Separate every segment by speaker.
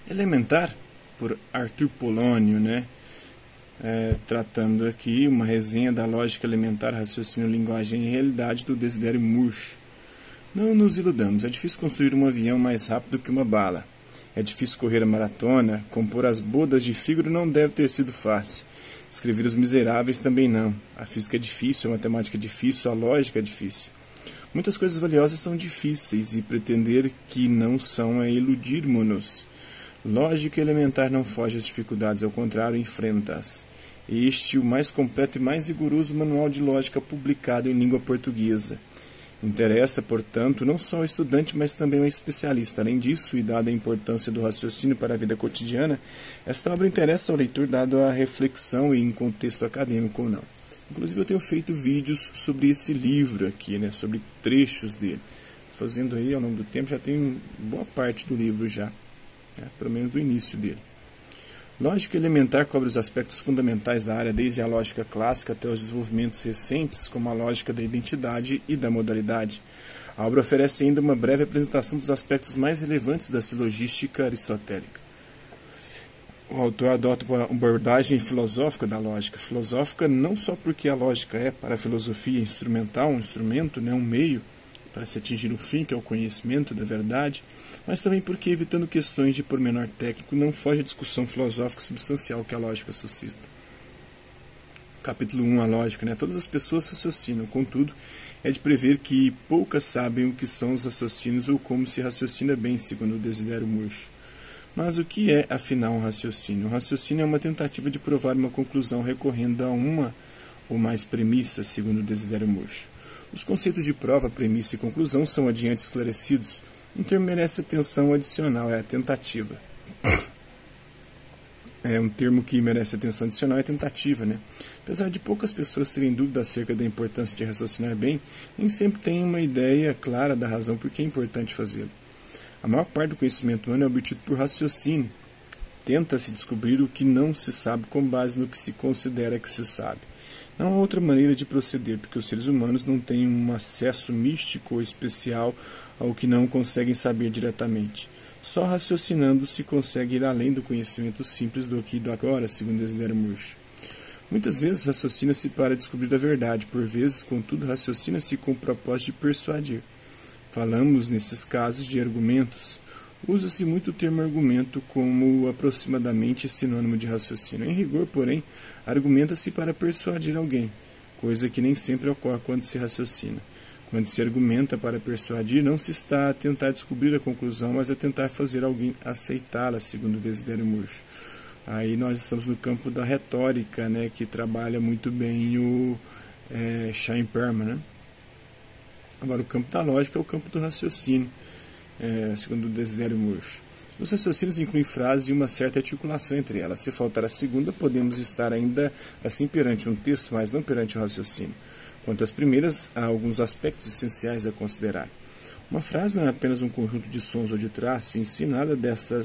Speaker 1: Elementar, por Arthur Polônio, né? Tratando aqui uma resenha da lógica elementar, raciocínio, linguagem e realidade do Desidério Murcho. Não nos iludamos, é difícil construir um avião mais rápido que uma bala. É difícil correr a maratona, compor as bodas de Fígaro não deve ter sido fácil. Escrever Os Miseráveis também não. A física é difícil, a matemática é difícil, a lógica é difícil. Muitas coisas valiosas são difíceis e pretender que não são é iludirmos-nos. Lógica elementar não foge às dificuldades, ao contrário, enfrenta-as. Este, o mais completo e mais rigoroso manual de lógica publicado em língua portuguesa. Interessa, portanto, não só ao estudante, mas também ao especialista. Além disso, e dada a importância do raciocínio para a vida cotidiana, esta obra interessa ao leitor dado a reflexão e em contexto acadêmico ou não. Inclusive, eu tenho feito vídeos sobre esse livro aqui, né, sobre trechos dele. Fazendo aí, ao longo do tempo, já tem boa parte do livro já, pelo menos do início dele. Lógica elementar cobre os aspectos fundamentais da área, desde a lógica clássica até os desenvolvimentos recentes, como a lógica da identidade e da modalidade. A obra oferece ainda uma breve apresentação dos aspectos mais relevantes da silogística aristotélica. O autor adota uma abordagem filosófica da lógica. Filosófica não só porque a lógica é, para a filosofia, instrumental, um instrumento, um meio, para se atingir um fim, que é o conhecimento da verdade, mas também porque, evitando questões de pormenor técnico, não foge à discussão filosófica substancial que a lógica suscita. Capítulo 1, a lógica. Todas as pessoas raciocinam, contudo, é de prever que poucas sabem o que são os raciocínios ou como se raciocina bem, segundo o Desidério Murcho. Mas o que é, afinal, um raciocínio? Um raciocínio é uma tentativa de provar uma conclusão recorrendo a uma ou mais premissas, segundo o Desidério Murcho. Os conceitos de prova, premissa e conclusão são adiante esclarecidos. Um termo merece atenção adicional, é a tentativa. Um termo que merece atenção adicional é tentativa, Apesar de poucas pessoas terem dúvida acerca da importância de raciocinar bem, nem sempre têm uma ideia clara da razão por que é importante fazê-lo. A maior parte do conhecimento humano é obtido por raciocínio. Tenta-se descobrir o que não se sabe com base no que se considera que se sabe. Não há outra maneira de proceder, porque os seres humanos não têm um acesso místico ou especial ao que não conseguem saber diretamente. Só raciocinando se consegue ir além do conhecimento simples do aqui e do agora, segundo Desidério Murcho. Muitas vezes raciocina-se para descobrir a verdade, por vezes, contudo, raciocina-se com o propósito de persuadir. Falamos, nesses casos, de argumentos. Usa-se muito o termo argumento como aproximadamente sinônimo de raciocínio. Em rigor, porém, argumenta-se para persuadir alguém, coisa que nem sempre ocorre quando se raciocina. Quando se argumenta para persuadir, não se está a tentar descobrir a conclusão, mas a tentar fazer alguém aceitá-la, segundo o Desidério Murcho. Aí nós estamos no campo da retórica, que trabalha muito bem o Chaim-Perman. Agora, o campo da lógica é o campo do raciocínio, segundo o Desidério Murcho. Os raciocínios incluem frases e uma certa articulação entre elas. Se faltar a segunda, podemos estar ainda assim perante um texto, mas não perante um raciocínio. Quanto às primeiras, há alguns aspectos essenciais a considerar. Uma frase não é apenas um conjunto de sons ou de traços, e em si nada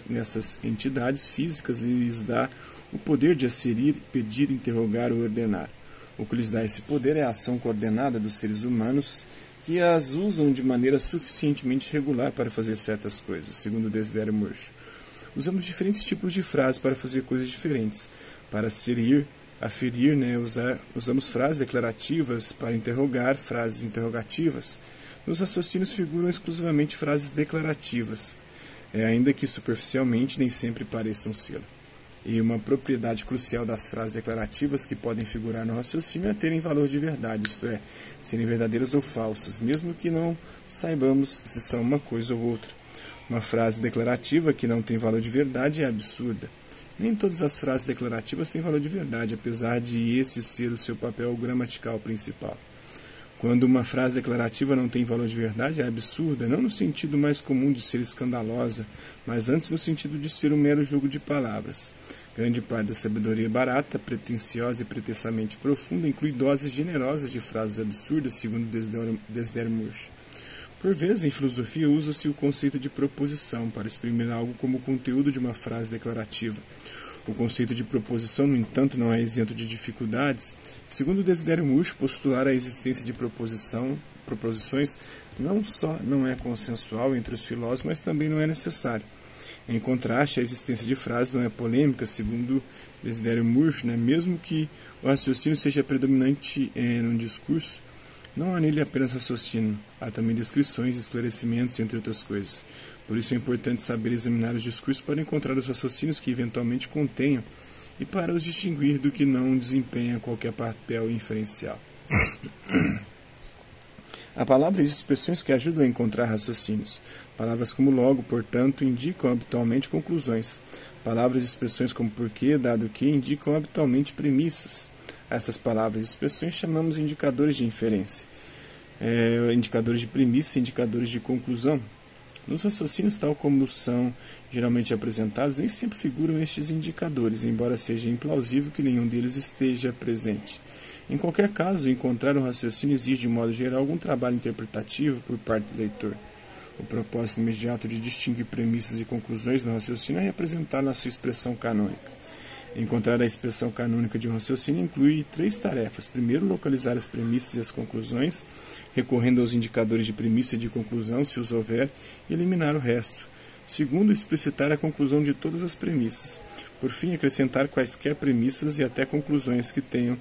Speaker 1: nessas entidades físicas lhes dá o poder de asserir, pedir, interrogar ou ordenar. O que lhes dá esse poder é a ação coordenada dos seres humanos que as usam de maneira suficientemente regular para fazer certas coisas, segundo o Desidério Murcho. Usamos diferentes tipos de frases para fazer coisas diferentes. Para asserir, aferir, usamos frases declarativas para interrogar, frases interrogativas. Nos raciocínios figuram exclusivamente frases declarativas, ainda que superficialmente nem sempre pareçam ser. E uma propriedade crucial das frases declarativas que podem figurar no raciocínio é terem valor de verdade, isto é, serem verdadeiras ou falsas, mesmo que não saibamos se são uma coisa ou outra. Uma frase declarativa que não tem valor de verdade é absurda. Nem todas as frases declarativas têm valor de verdade, apesar de esse ser o seu papel gramatical principal. Quando uma frase declarativa não tem valor de verdade, é absurda, não no sentido mais comum de ser escandalosa, mas antes no sentido de ser um mero jogo de palavras. Grande parte da sabedoria barata, pretensiosa e pretensamente profunda inclui doses generosas de frases absurdas, segundo Desidério Murcho. Por vezes, em filosofia, usa-se o conceito de proposição para exprimir algo como o conteúdo de uma frase declarativa. O conceito de proposição, no entanto, não é isento de dificuldades. Segundo Desidério Murcho, postular a existência de proposições não só não é consensual entre os filósofos, mas também não é necessário. Em contraste, a existência de frases não é polêmica, segundo Desidério Murcho, né? Mesmo que o raciocínio seja predominante num discurso, não há nele apenas raciocínio, há também descrições, esclarecimentos, entre outras coisas. Por isso é importante saber examinar os discursos para encontrar os raciocínios que eventualmente contenham e para os distinguir do que não desempenha qualquer papel inferencial. Há palavras e expressões que ajudam a encontrar raciocínios. Palavras como logo, portanto, indicam habitualmente conclusões. Palavras e expressões como porquê, dado que, indicam habitualmente premissas. Essas palavras e expressões chamamos de indicadores de inferência. Indicadores de premissa e indicadores de conclusão. Nos raciocínios, tal como são geralmente apresentados, nem sempre figuram estes indicadores, embora seja implausível que nenhum deles esteja presente. Em qualquer caso, encontrar um raciocínio exige, de modo geral, algum trabalho interpretativo por parte do leitor. O propósito imediato de distinguir premissas e conclusões no raciocínio é representá-lo na sua expressão canônica. Encontrar a expressão canônica de um raciocínio inclui 3 tarefas. Primeiro, localizar as premissas e as conclusões, recorrendo aos indicadores de premissa e de conclusão, se os houver, e eliminar o resto. Segundo, explicitar a conclusão de todas as premissas. Por fim, acrescentar quaisquer premissas e até conclusões que tenham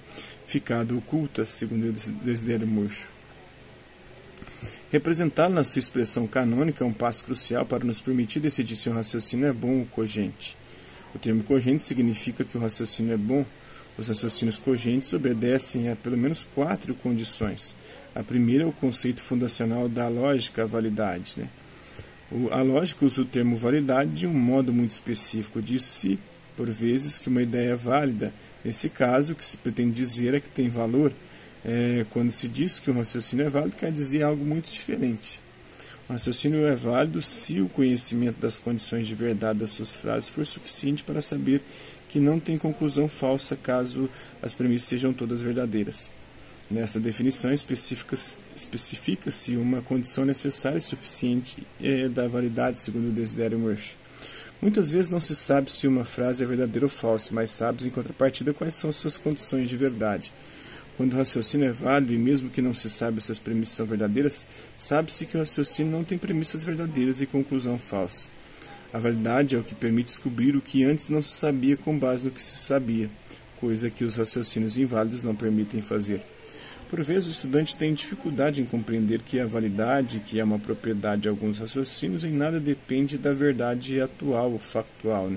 Speaker 1: ficado ocultas, segundo Desidério Murcho. Representá-lo na sua expressão canônica é um passo crucial para nos permitir decidir se um raciocínio é bom ou cogente. O termo cogente significa que o raciocínio é bom. Os raciocínios cogentes obedecem a pelo menos 4 condições. A primeira é o conceito fundacional da lógica, a validade. A lógica usa o termo validade de um modo muito específico. Diz-se, por vezes, que uma ideia é válida. Nesse caso, o que se pretende dizer é que tem valor. Quando se diz que um raciocínio é válido, quer dizer algo muito diferente. O raciocínio é válido se o conhecimento das condições de verdade das suas frases for suficiente para saber que não tem conclusão falsa caso as premissas sejam todas verdadeiras. Nesta definição especifica-se uma condição necessária e suficiente da validade, segundo Desidério Murcho. Muitas vezes não se sabe se uma frase é verdadeira ou falsa, mas sabe, em contrapartida, quais são as suas condições de verdade. Quando o raciocínio é válido, e mesmo que não se saiba se as premissas são verdadeiras, sabe-se que o raciocínio não tem premissas verdadeiras e conclusão falsa. A validade é o que permite descobrir o que antes não se sabia com base no que se sabia, coisa que os raciocínios inválidos não permitem fazer. Por vezes, o estudante tem dificuldade em compreender que a validade, que é uma propriedade de alguns raciocínios, em nada depende da verdade atual ou factual,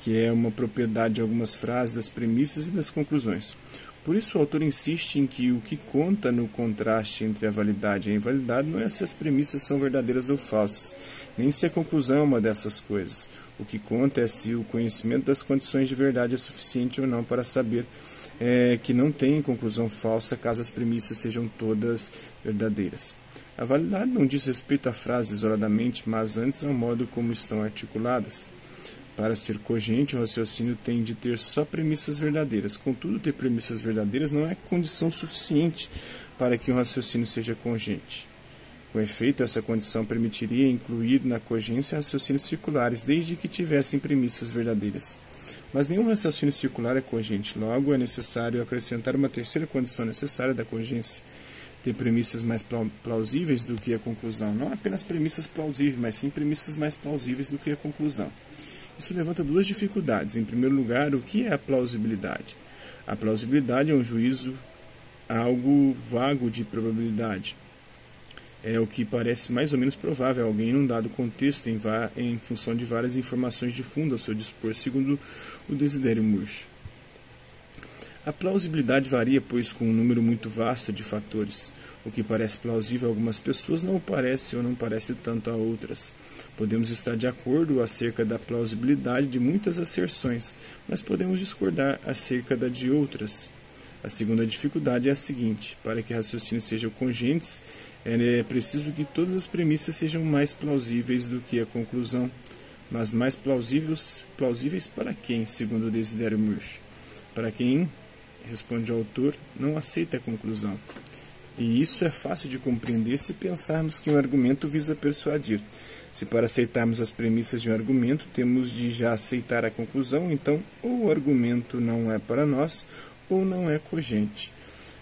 Speaker 1: que é uma propriedade de algumas frases, das premissas e das conclusões. Por isso, o autor insiste em que o que conta no contraste entre a validade e a invalidade não é se as premissas são verdadeiras ou falsas, nem se a conclusão é uma dessas coisas. O que conta é se o conhecimento das condições de verdade é suficiente ou não para saber que não tem conclusão falsa caso as premissas sejam todas verdadeiras. A validade não diz respeito a frases isoladamente, mas antes ao modo como estão articuladas. Para ser cogente, o raciocínio tem de ter só premissas verdadeiras. Contudo, ter premissas verdadeiras não é condição suficiente para que um raciocínio seja cogente. Com efeito, essa condição permitiria incluir na cogência raciocínios circulares, desde que tivessem premissas verdadeiras. Mas nenhum raciocínio circular é cogente. Logo, é necessário acrescentar uma terceira condição necessária da cogência: ter premissas mais plausíveis do que a conclusão. Não apenas premissas plausíveis, mas sim premissas mais plausíveis do que a conclusão. Isso levanta 2 dificuldades. Em primeiro lugar, o que é a plausibilidade? A plausibilidade é um juízo algo vago de probabilidade. É o que parece mais ou menos provável a alguém em um dado contexto, em função de várias informações de fundo ao seu dispor, segundo o Desidério Murcho. A plausibilidade varia, pois, com um número muito vasto de fatores. O que parece plausível a algumas pessoas não o parece ou não parece tanto a outras. Podemos estar de acordo acerca da plausibilidade de muitas asserções, mas podemos discordar acerca da de outras. A segunda dificuldade é a seguinte: para que raciocínios sejam cogentes, é preciso que todas as premissas sejam mais plausíveis do que a conclusão. Mas mais plausíveis para quem, segundo Desidério Murcho? Para quem, responde o autor, não aceita a conclusão. E isso é fácil de compreender se pensarmos que um argumento visa persuadir. Se para aceitarmos as premissas de um argumento temos de já aceitar a conclusão, então ou o argumento não é para nós ou não é cogente.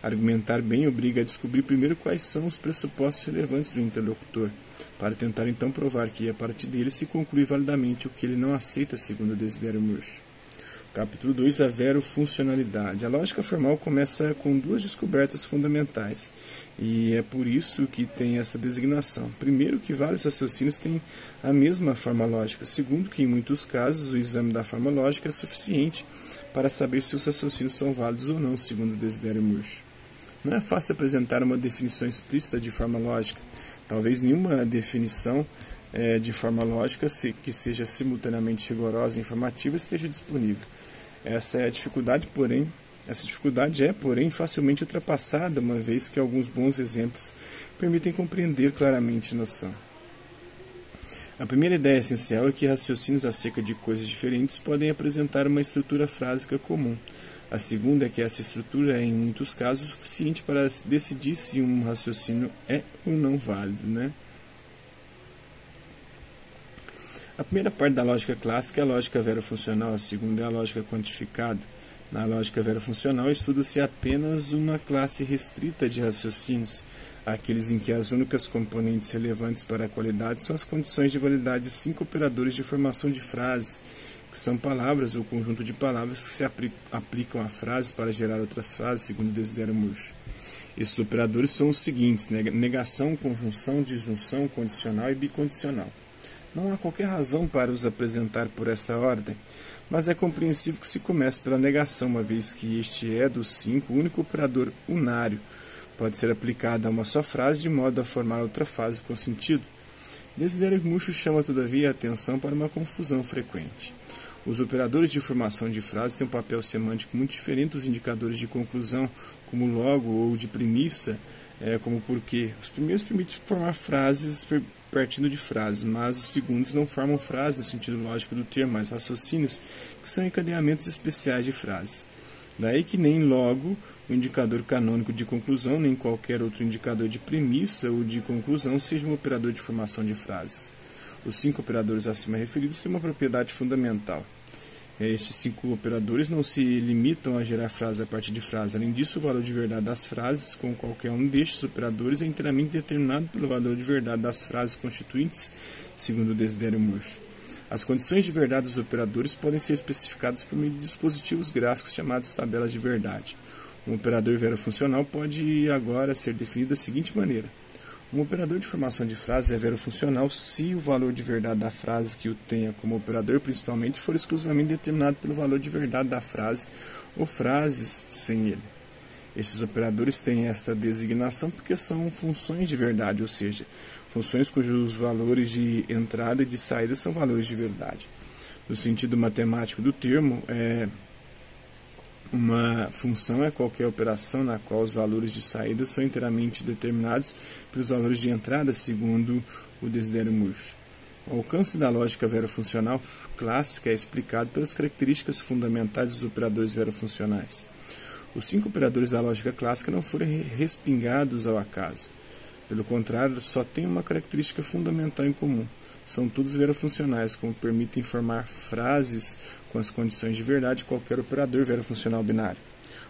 Speaker 1: Argumentar bem obriga a descobrir primeiro quais são os pressupostos relevantes do interlocutor. para tentar então provar que a partir dele se conclui validamente o que ele não aceita segundo Desidério Murcho. Capítulo 2, a verofuncionalidade. A lógica formal começa com duas descobertas fundamentais, e é por isso que tem essa designação. Primeiro, que vários raciocínios têm a mesma forma lógica. Segundo, que em muitos casos o exame da forma lógica é suficiente para saber se os raciocínios são válidos ou não, segundo Desidério Murcho. Não é fácil apresentar uma definição explícita de forma lógica. Talvez nenhuma definição de forma lógica que seja simultaneamente rigorosa e informativa esteja disponível. Essa dificuldade é, porém, facilmente ultrapassada, uma vez que alguns bons exemplos permitem compreender claramente a noção. A primeira ideia essencial é que raciocínios acerca de coisas diferentes podem apresentar uma estrutura frásica comum. A segunda é que essa estrutura é, em muitos casos, suficiente para decidir se um raciocínio é ou não válido, né? A primeira parte da lógica clássica é a lógica verofuncional, a segunda é a lógica quantificada. Na lógica verofuncional, estuda-se apenas uma classe restrita de raciocínios, aqueles em que as únicas componentes relevantes para a qualidade são as condições de validade de 5 operadores de formação de frases, que são palavras ou conjunto de palavras que se aplicam à frase para gerar outras frases, segundo Desidério Murcho. Esses operadores são os seguintes: negação, conjunção, disjunção, condicional e bicondicional. Não há qualquer razão para os apresentar por esta ordem, mas é compreensível que se comece pela negação, uma vez que este é, dos 5, o único operador unário. Pode ser aplicado a uma só frase de modo a formar outra frase com sentido. Desidério Murcho chama, todavia, a atenção para uma confusão frequente. Os operadores de formação de frases têm um papel semântico muito diferente dos indicadores de conclusão, como logo ou de premissa, como porquê. Os primeiros permitem formar frases partindo de frases, mas os segundos não formam frases no sentido lógico do termo, mas raciocínios, que são encadeamentos especiais de frases. Daí que nem logo o indicador canônico de conclusão, nem qualquer outro indicador de premissa ou de conclusão seja um operador de formação de frases. Os 5 operadores acima referidos têm uma propriedade fundamental. Estes 5 operadores não se limitam a gerar frases a partir de frases. Além disso, o valor de verdade das frases com qualquer um destes operadores é inteiramente determinado pelo valor de verdade das frases constituintes, segundo Desidério Murcho. As condições de verdade dos operadores podem ser especificadas por meio de dispositivos gráficos chamados tabelas de verdade. Um operador verofuncional pode agora ser definido da seguinte maneira: um operador de formação de frases é verofuncional se o valor de verdade da frase que o tenha como operador principalmente for exclusivamente determinado pelo valor de verdade da frase ou frases sem ele. Estes operadores têm esta designação porque são funções de verdade, ou seja, funções cujos valores de entrada e de saída são valores de verdade. No sentido matemático do termo, uma função é qualquer operação na qual os valores de saída são inteiramente determinados pelos valores de entrada, segundo o Desidério Murcho. O alcance da lógica verofuncional clássica é explicado pelas características fundamentais dos operadores verofuncionais. Os 5 operadores da lógica clássica não foram respingados ao acaso. Pelo contrário, só têm uma característica fundamental em comum. São todos verofuncionais, como permitem formar frases com as condições de verdade de qualquer operador verofuncional binário.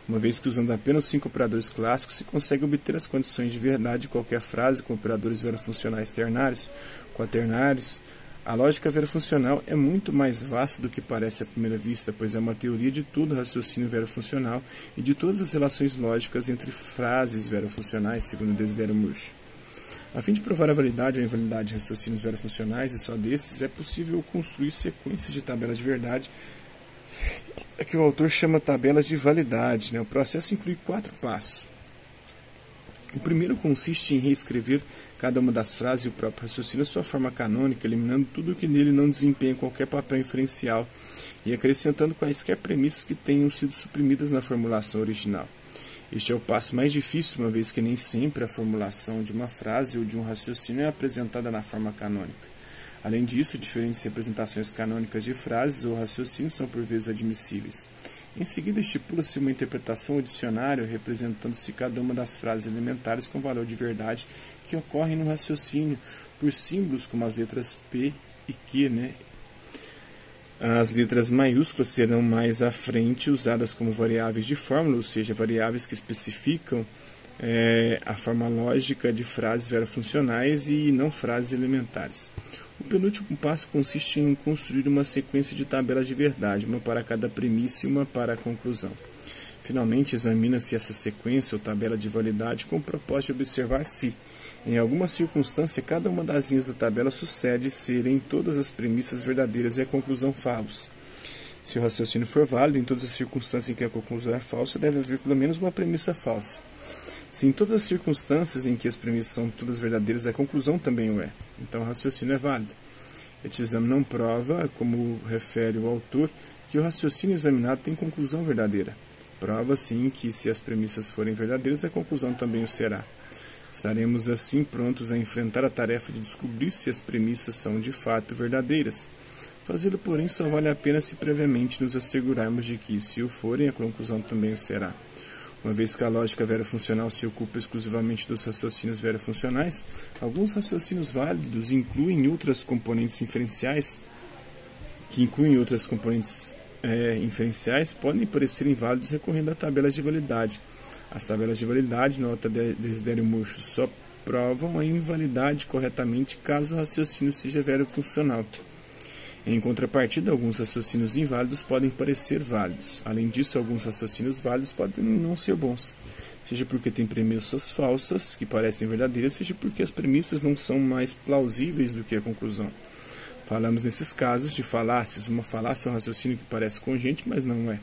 Speaker 1: Uma vez que usando apenas 5 operadores clássicos se consegue obter as condições de verdade de qualquer frase com operadores verofuncionais ternários, quaternários. A lógica verofuncional é muito mais vasta do que parece à primeira vista, pois é uma teoria de todo raciocínio verofuncional e de todas as relações lógicas entre frases verofuncionais, segundo Desidério Murcho. A fim de provar a validade ou invalidade de raciocínios verofuncionais, e só desses, é possível construir sequências de tabelas de verdade, que o autor chama tabelas de validade. O processo inclui 4 passos. O primeiro consiste em reescrever cada uma das frases e o próprio raciocínio à sua forma canônica, eliminando tudo o que nele não desempenha qualquer papel inferencial e acrescentando quaisquer premissas que tenham sido suprimidas na formulação original. Este é o passo mais difícil, uma vez que nem sempre a formulação de uma frase ou de um raciocínio é apresentada na forma canônica. Além disso, diferentes representações canônicas de frases ou raciocínios são por vezes admissíveis. Em seguida, estipula-se uma interpretação ou dicionário representando-se cada uma das frases elementares com valor de verdade que ocorrem no raciocínio por símbolos como as letras P e Q. As letras maiúsculas serão mais à frente usadas como variáveis de fórmula, ou seja, variáveis que especificam a forma lógica de frases verofuncionais e não frases elementares. O penúltimo passo consiste em construir uma sequência de tabelas de verdade, uma para cada premissa e uma para a conclusão. Finalmente, examina-se essa sequência ou tabela de validade com o propósito de observar se, em alguma circunstância, cada uma das linhas da tabela sucede serem todas as premissas verdadeiras e a conclusão falsa. Se o raciocínio for válido, em todas as circunstâncias em que a conclusão é falsa, deve haver pelo menos uma premissa falsa. Se em todas as circunstâncias em que as premissas são todas verdadeiras, a conclusão também o é. Então o raciocínio é válido. Este exame não prova, como refere o autor, que o raciocínio examinado tem conclusão verdadeira. Prova, sim, que se as premissas forem verdadeiras, a conclusão também o será. Estaremos assim prontos a enfrentar a tarefa de descobrir se as premissas são de fato verdadeiras. Fazê-lo, porém, só vale a pena se previamente nos assegurarmos de que, se o forem, a conclusão também o será. Uma vez que a lógica verofuncional se ocupa exclusivamente dos raciocínios verofuncionais, alguns raciocínios válidos incluem outras componentes inferenciais, inferenciais podem parecer inválidos recorrendo a tabelas de validade. As tabelas de validade, nota Desidério Murcho, só provam a invalidade corretamente caso o raciocínio seja verofuncional. Em contrapartida, alguns raciocínios inválidos podem parecer válidos. Além disso, alguns raciocínios válidos podem não ser bons, seja porque têm premissas falsas, que parecem verdadeiras, seja porque as premissas não são mais plausíveis do que a conclusão. Falamos nesses casos de falácias. Uma falácia é um raciocínio que parece congente, mas não é.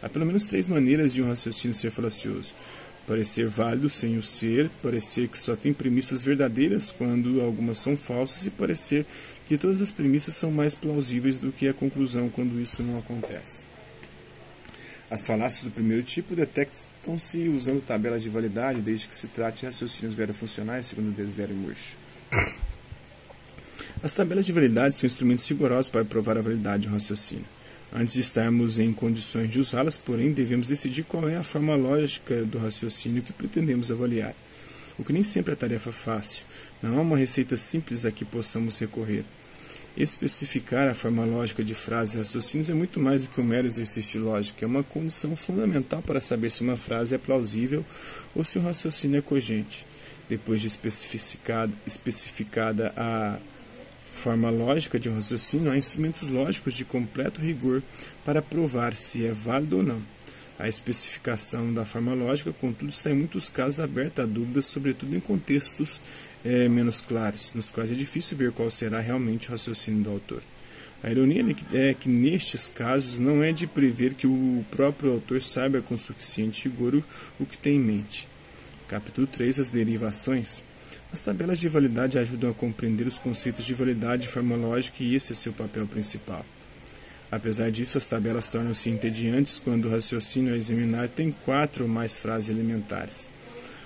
Speaker 1: Há pelo menos 3 maneiras de um raciocínio ser falacioso: parecer válido sem o ser, parecer que só tem premissas verdadeiras quando algumas são falsas, e parecer que todas as premissas são mais plausíveis do que a conclusão quando isso não acontece. As falácias do primeiro tipo detectam-se usando tabelas de validade, desde que se trate de raciocínios verofuncionais, segundo Desidério Murcho. As tabelas de validade são instrumentos rigorosos para provar a validade de um raciocínio. Antes de estarmos em condições de usá-las, porém, devemos decidir qual é a forma lógica do raciocínio que pretendemos avaliar, o que nem sempre é tarefa fácil. Não há uma receita simples a que possamos recorrer. Especificar a forma lógica de frases e raciocínios é muito mais do que um mero exercício de lógica, é uma condição fundamental para saber se uma frase é plausível ou se um raciocínio é cogente. Depois de especificada a forma lógica de um raciocínio, há instrumentos lógicos de completo rigor para provar se é válido ou não. A especificação da forma lógica, contudo, está em muitos casos aberta a dúvidas, sobretudo em contextos menos claros, nos quais é difícil ver qual será realmente o raciocínio do autor. A ironia é que nestes casos não é de prever que o próprio autor saiba com suficiente rigor o que tem em mente. Capítulo 3. As derivações. As tabelas de validade ajudam a compreender os conceitos de validade e forma lógica, e esse é seu papel principal. Apesar disso, as tabelas tornam-se entediantes quando o raciocínio a examinar tem 4 ou mais frases elementares.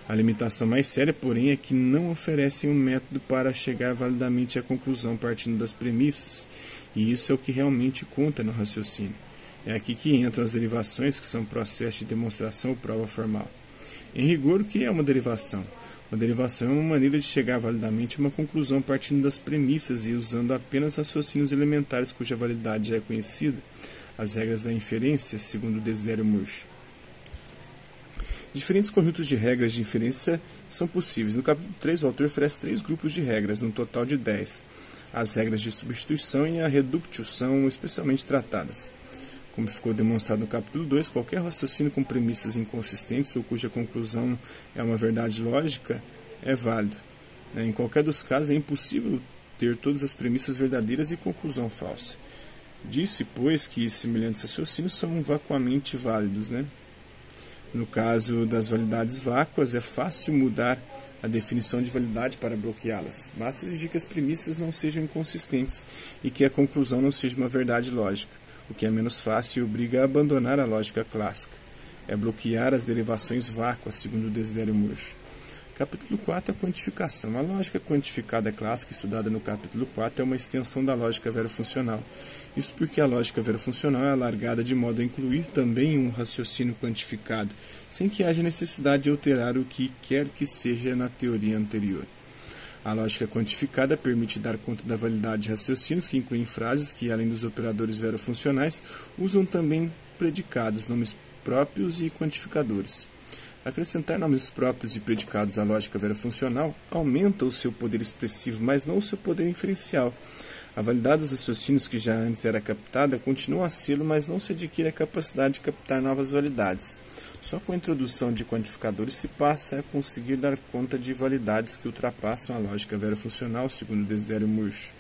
Speaker 1: A limitação mais séria, porém, é que não oferecem um método para chegar validamente à conclusão partindo das premissas, e isso é o que realmente conta no raciocínio. É aqui que entram as derivações, que são processos de demonstração ou prova formal. Em rigor, o que é uma derivação? Uma derivação é uma maneira de chegar validamente a uma conclusão partindo das premissas e usando apenas raciocínios elementares cuja validade já é conhecida, as regras da inferência, segundo Desidério Murcho. Diferentes conjuntos de regras de inferência são possíveis. No capítulo 3, o autor oferece 3 grupos de regras, num total de 10. As regras de substituição e a reductio são especialmente tratadas. Como ficou demonstrado no capítulo 2, qualquer raciocínio com premissas inconsistentes ou cuja conclusão é uma verdade lógica é válido. Em qualquer dos casos, é impossível ter todas as premissas verdadeiras e conclusão falsa. Disse, pois, que semelhantes raciocínios são vacuamente válidos. No caso das validades vácuas, é fácil mudar a definição de validade para bloqueá-las. Basta exigir que as premissas não sejam inconsistentes e que a conclusão não seja uma verdade lógica, o que é menos fácil e obriga a abandonar a lógica clássica. É bloquear as derivações vácuas, segundo Desidério Murcho. Capítulo 4. A quantificação. A lógica quantificada clássica, estudada no capítulo 4, é uma extensão da lógica verofuncional. Isso porque a lógica verofuncional é alargada de modo a incluir também um raciocínio quantificado, sem que haja necessidade de alterar o que quer que seja na teoria anterior. A lógica quantificada permite dar conta da validade de raciocínios que incluem frases que, além dos operadores verofuncionais, usam também predicados, nomes próprios e quantificadores. Acrescentar nomes próprios e predicados à lógica verofuncional aumenta o seu poder expressivo, mas não o seu poder inferencial. A validade dos raciocínios que já antes era captada continua a sê-lo, mas não se adquire a capacidade de captar novas validades. Só com a introdução de quantificadores se passa a conseguir dar conta de validades que ultrapassam a lógica verofuncional, segundo Desidério Murch.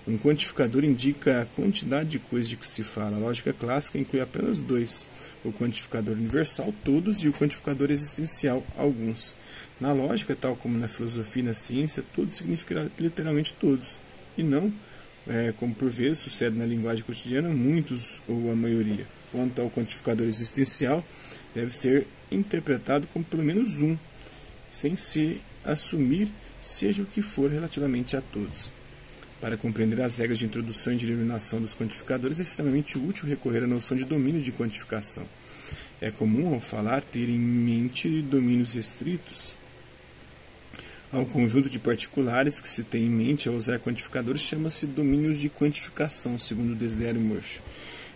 Speaker 1: Um quantificador indica a quantidade de coisas de que se fala. A lógica clássica inclui apenas dois: o quantificador universal, todos, e o quantificador existencial, alguns. Na lógica, tal como na filosofia e na ciência, tudo significa literalmente todos, e não, como por vezes sucede na linguagem cotidiana, muitos ou a maioria. Quanto ao quantificador existencial, deve ser interpretado como pelo menos um, sem se assumir seja o que for relativamente a todos. Para compreender as regras de introdução e de eliminação dos quantificadores, é extremamente útil recorrer à noção de domínio de quantificação. É comum, ao falar, ter em mente domínios restritos ao conjunto de particulares que se tem em mente ao usar quantificadores, chama-se domínios de quantificação, segundo Desidério Murch.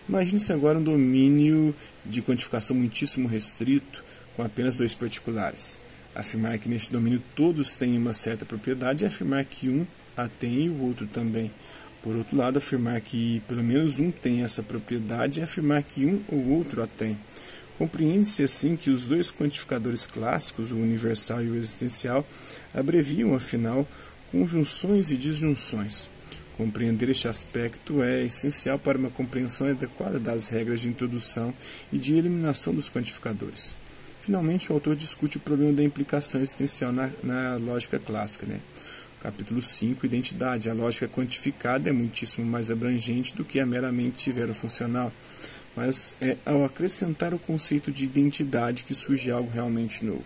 Speaker 1: Imagine-se agora um domínio de quantificação muitíssimo restrito, com apenas dois particulares. Afirmar que neste domínio todos têm uma certa propriedade é afirmar que um a tem e o outro também. Por outro lado, afirmar que pelo menos um tem essa propriedade é afirmar que um ou outro a tem. Compreende-se assim que os dois quantificadores clássicos, o universal e o existencial, abreviam, afinal, conjunções e disjunções. Compreender este aspecto é essencial para uma compreensão adequada das regras de introdução e de eliminação dos quantificadores. Finalmente, o autor discute o problema da implicação existencial na lógica clássica. Capítulo 5, Identidade. A lógica quantificada é muitíssimo mais abrangente do que a meramente verofuncional, mas é ao acrescentar o conceito de identidade que surge algo realmente novo.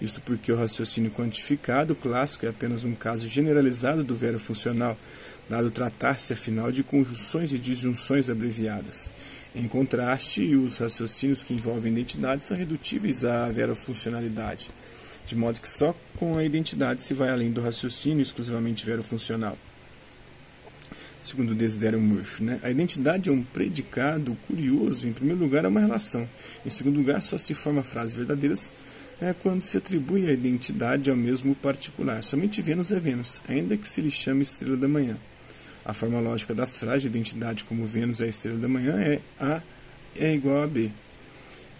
Speaker 1: Isto porque o raciocínio quantificado clássico é apenas um caso generalizado do verofuncional, dado tratar-se, afinal, de conjunções e disjunções abreviadas. Em contraste, os raciocínios que envolvem identidade são redutíveis à verofuncionalidade, de modo que só com a identidade se vai além do raciocínio exclusivamente verofuncional. Segundo Desidério Murch, a identidade é um predicado curioso. Em primeiro lugar, é uma relação. Em segundo lugar, só se forma frases verdadeiras quando se atribui a identidade ao mesmo particular. Somente Vênus é Vênus, ainda que se lhe chame estrela da manhã. A forma lógica das frases de identidade como Vênus é a estrela da manhã é A é igual a B.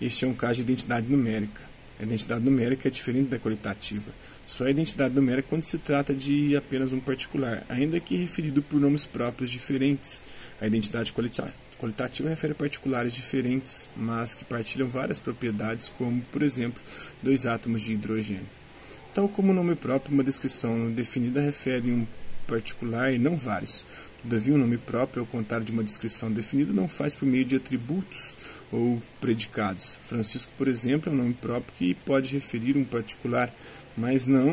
Speaker 1: Este é um caso de identidade numérica. A identidade numérica é diferente da qualitativa. Só a identidade numérica quando se trata de apenas um particular, ainda que referido por nomes próprios diferentes. A identidade qualitativa refere a particulares diferentes, mas que partilham várias propriedades, como, por exemplo, dois átomos de hidrogênio. Tal como o nome próprio, uma descrição definida refere um particular e não vários. Todavia, um nome próprio, ao contrário de uma descrição definida, não faz por meio de atributos ou predicados. Francisco, por exemplo, é um nome próprio que pode referir um particular, mas não